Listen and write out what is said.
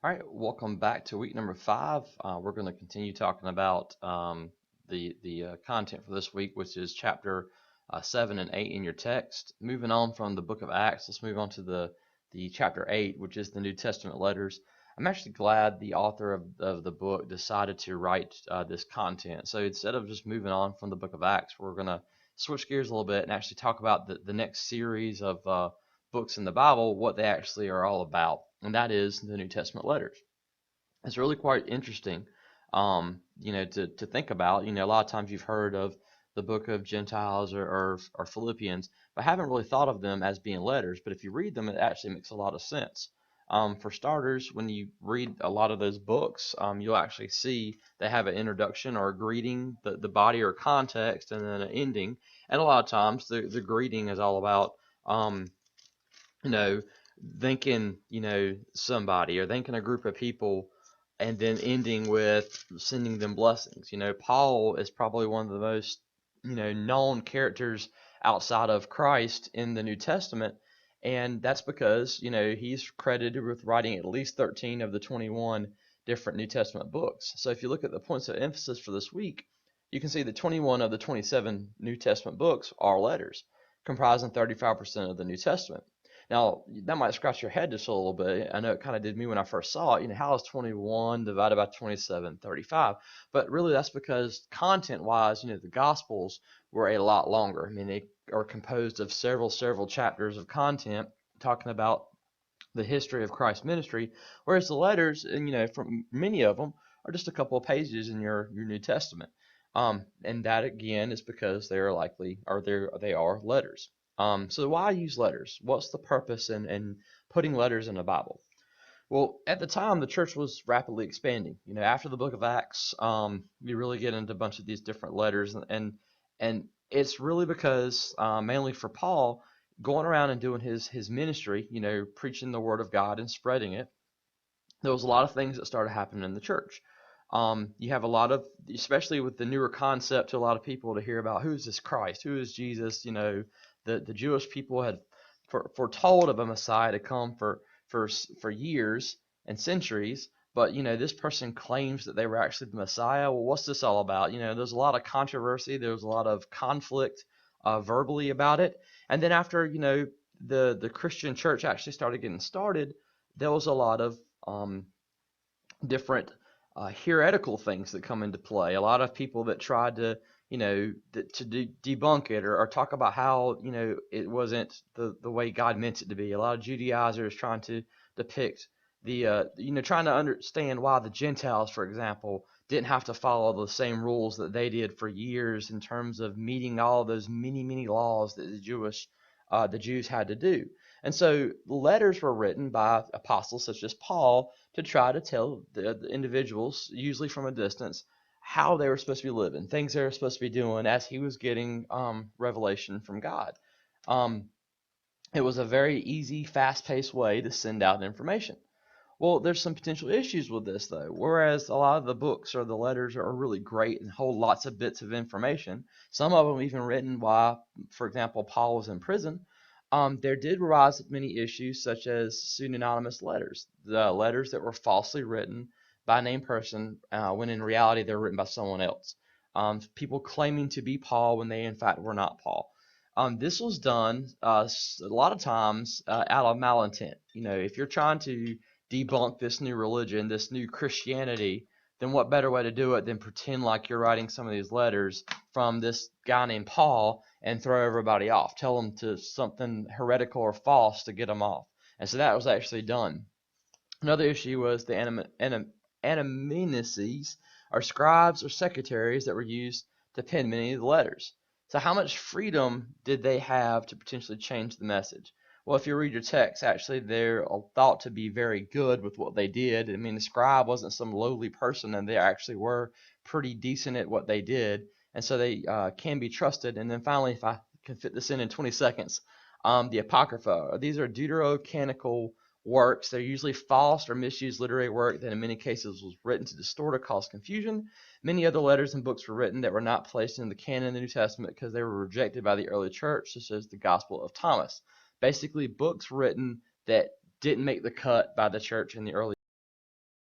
All right, welcome back to week number 5. We're going to continue talking about the content for this week, which is chapter 7 and 8 in your text. Moving on from the book of Acts, let's move on to the chapter 8, which is the New Testament letters. I'm actually glad the author of the book decided to write this content. So instead of just moving on from the book of Acts, we're going to switch gears a little bit and actually talk about the next series of books in the Bible, what they actually are all about, and that is the New Testament letters. It's really quite interesting, to think about. A lot of times you've heard of the book of Gentiles or Philippians, but haven't really thought of them as being letters. But if you read them, it actually makes a lot of sense. For starters, when you read a lot of those books, you'll actually see they have an introduction or a greeting, the body or context, and then an ending. And a lot of times the greeting is all about you know, thanking, somebody or thanking a group of people and then ending with sending them blessings. Paul is probably one of the most, known characters outside of Christ in the New Testament. And that's because, he's credited with writing at least 13 of the 21 different New Testament books. So if you look at the points of emphasis for this week, you can see that 21 of the 27 New Testament books are letters, comprising 35% of the New Testament. Now, that might scratch your head just a little bit. I know it kind of did me when I first saw it. How is 21 divided by 27, 35? But really, that's because content-wise, the Gospels were a lot longer. I mean, they are composed of several chapters of content talking about the history of Christ's ministry, whereas the letters, and from many of them, are just a couple of pages in your New Testament. And that again is because they are likely, or they are letters. So why use letters? What's the purpose in putting letters in the Bible? Well, at the time, the church was rapidly expanding. After the book of Acts, we really get into a bunch of these different letters, and it's really because mainly for Paul, going around and doing his ministry, preaching the word of God and spreading it, there was a lot of things that started happening in the church. You have a lot of, especially with the newer concept to a lot of people to hear about who is this Christ, who is Jesus. The Jewish people had foretold of a Messiah to come for years and centuries, but this person claims that they were actually the Messiah. Well, what's this all about? There's a lot of controversy. There's a lot of conflict verbally about it, and then after the Christian church actually started getting started, there was a lot of different heretical things that come into play. A lot of people that tried to, debunk it or talk about how, it wasn't the way God meant it to be. A lot of Judaizers trying to depict trying to understand why the Gentiles, for example, didn't have to follow the same rules that they did for years in terms of meeting all of those many laws that the Jews had to do. And so letters were written by apostles such as Paul to try to tell the individuals, usually from a distance, how they were supposed to be living, things they were supposed to be doing as he was getting revelation from God. Um, it was a very easy, fast-paced way to send out information. Well, there's some potential issues with this, though. Whereas a lot of the books or the letters are really great and hold lots of bits of information, some of them even written while, for example, Paul was in prison, there did arise many issues such as pseudonymous letters, the letters that were falsely written by a named person when in reality they were written by someone else. People claiming to be Paul when they in fact were not Paul. This was done a lot of times out of malintent. If you're trying to debunk this new religion, this new Christianity, then what better way to do it than pretend like you're writing some of these letters from this guy named Paul and throw everybody off, tell them to something heretical or false to get them off. And so that was actually done. Another issue was the anamnesis, or scribes or secretaries that were used to pen many of the letters. So how much freedom did they have to potentially change the message? Well, if you read your text, actually they're thought to be very good with what they did. I mean, the scribe wasn't some lowly person, and they actually were pretty decent at what they did, and so they can be trusted. And then finally, if I can fit this in 20 seconds, the Apocrypha. These are deuterocanonical works. They're usually false or misused literary work that in many cases was written to distort or cause confusion. Many other letters and books were written that were not placed in the canon of the New Testament because they were rejected by the early church, such as the Gospel of Thomas. Basically, books written that didn't make the cut by the church in the early